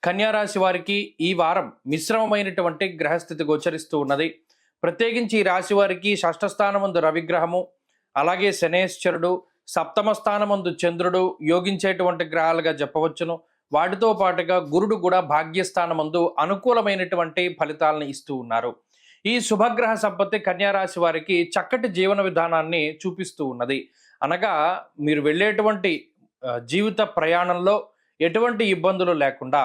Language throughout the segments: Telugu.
కన్యా రాశి వారికి ఈ వారం మిశ్రమమైనటువంటి గ్రహస్థితి గోచరిస్తూ ఉన్నది. ప్రత్యేకించి ఈ రాశి వారికి షష్ఠ స్థానమందు రవిగ్రహము, అలాగే శనేశ్వరుడు, సప్తమ స్థానమందు చంద్రుడు యోగించేటువంటి గ్రహాలుగా చెప్పవచ్చును. వాటితో పాటుగా గురుడు కూడా భాగ్యస్థానమందు అనుకూలమైనటువంటి ఫలితాలను ఇస్తూ ఉన్నారు. ఈ శుభగ్రహ సంపత్తి కన్యా రాశి వారికి చక్కటి జీవన విధానాన్ని చూపిస్తూ ఉన్నది. అనగా మీరు వెళ్ళేటువంటి జీవిత ప్రయాణంలో ఎటువంటి ఇబ్బందులు లేకుండా,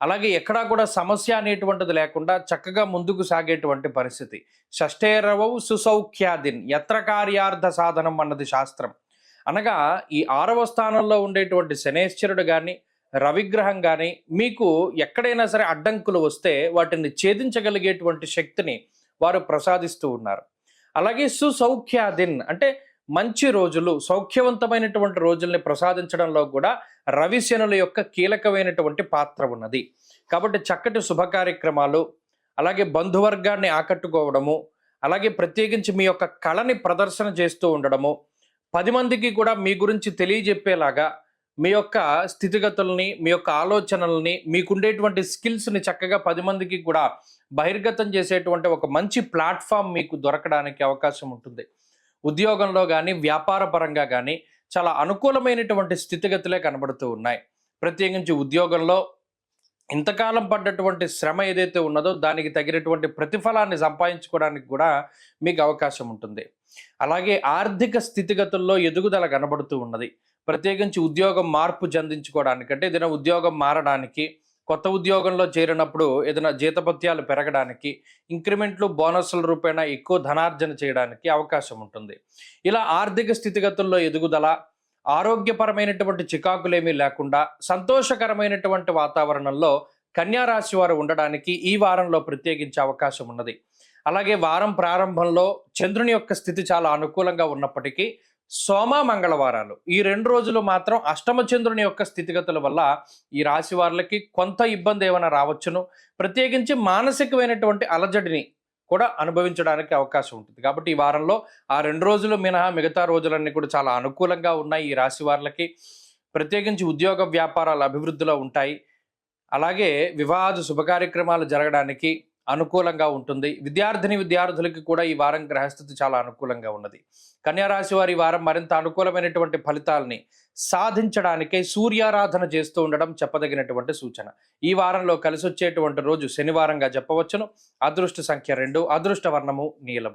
అలాగే ఎక్కడా కూడా సమస్య అనేటువంటిది లేకుండా చక్కగా ముందుకు సాగేటువంటి పరిస్థితి. షష్ఠేరవౌ సుసౌఖ్యాదిన్ యత్ర కార్యార్థ సాధనం అన్నది శాస్త్రం. అనగా ఈ 6వ స్థానంలో ఉండేటువంటి శనేశ్వరుడు కానీ, రవిగ్రహం కానీ మీకు ఎక్కడైనా సరే అడ్డంకులు వస్తే వాటిని ఛేదించగలిగేటువంటి శక్తిని వారు ప్రసాదిస్తూ ఉన్నారు. అలాగే సుసౌఖ్యాదిన్ అంటే మంచి రోజులు, సౌఖ్యవంతమైనటువంటి రోజుల్ని ప్రసాదించడంలో కూడా రవి శనుల యొక్క కీలకమైనటువంటి పాత్ర ఉన్నది. కాబట్టి చక్కటి శుభ కార్యక్రమాలు, అలాగే బంధువర్గాన్ని ఆకట్టుకోవడము, అలాగే ప్రత్యేకించి మీ యొక్క కళని ప్రదర్శన చేస్తూ ఉండడము, 10 మందికి కూడా మీ గురించి తెలియజెప్పేలాగా మీ యొక్క స్థితిగతుల్ని, మీ యొక్క ఆలోచనల్ని, మీకుండేటువంటి స్కిల్స్ని చక్కగా 10 మందికి కూడా బహిర్గతం చేసేటువంటి ఒక మంచి ప్లాట్ఫామ్ మీకు దొరకడానికి అవకాశం ఉంటుంది. ఉద్యోగంలో కానీ, వ్యాపార పరంగా కానీ చాలా అనుకూలమైనటువంటి స్థితిగతులే కనబడుతూ ఉన్నాయి. ప్రత్యేకించి ఉద్యోగంలో ఇంతకాలం పడ్డటువంటి శ్రమ ఏదైతే ఉన్నదో దానికి తగినటువంటి ప్రతిఫలాన్ని సంపాదించుకోవడానికి కూడా మీకు అవకాశం ఉంటుంది. అలాగే ఆర్థిక స్థితిగతుల్లో ఎదుగుదల కనబడుతూ ఉన్నది. ప్రత్యేకించి ఉద్యోగం మార్పు చెందించుకోవడానికి, అంటే ఏదైనా ఉద్యోగం మారడానికి, కొత్త ఉద్యోగంలో చేరినప్పుడు ఏదైనా జీతభత్యాలు పెరగడానికి, ఇంక్రిమెంట్లు బోనస్ల రూపేణా ఎక్కువ ధనార్జన చేయడానికి అవకాశం ఉంటుంది. ఇలా ఆర్థిక స్థితిగతుల్లో ఎదుగుదల, ఆరోగ్యపరమైనటువంటి చికాకులేమీ లేకుండా సంతోషకరమైనటువంటి వాతావరణంలో కన్యా రాశి వారు ఉండడానికి ఈ వారంలో ప్రత్యేకించే అవకాశం ఉన్నది. అలాగే వారం ప్రారంభంలో చంద్రుని యొక్క స్థితి చాలా అనుకూలంగా ఉన్నప్పటికీ సోమ మంగళవారాలు ఈ 2 రోజులు మాత్రం అష్టమ చంద్రుని యొక్క స్థితిగతుల వల్ల ఈ రాశి వారికి కొంత ఇబ్బంది ఏమైనా రావచ్చును. ప్రత్యేకించి మానసికమైనటువంటి అలజడిని కూడా అనుభవించడానికి అవకాశం ఉంటుంది. కాబట్టి ఈ వారంలో ఆ 2 రోజులు మినహా మిగతా రోజులన్నీ కూడా చాలా అనుకూలంగా ఉన్నాయి ఈ రాశి వారికి. ప్రత్యేకించి ఉద్యోగ వ్యాపారాలు అభివృద్ధిలో ఉంటాయి. అలాగే వివాహాది శుభకార్యక్రమాలు జరగడానికి అనుకూలంగా ఉంటుంది. విద్యార్థులకి కూడా ఈ వారం గ్రహస్థితి చాలా అనుకూలంగా ఉన్నది. కన్యా రాశి వారి వారం మరింత అనుకూలమైనటువంటి ఫలితాలని సాధించడానికై సూర్యారాధన చేస్తూ ఉండడం చెప్పదగినటువంటి సూచన. ఈ వారంలో కలిసి వచ్చేటువంటి రోజు శనివారంగా చెప్పవచ్చును. అదృష్ట సంఖ్య 2, అదృష్ట వర్ణము నీలము.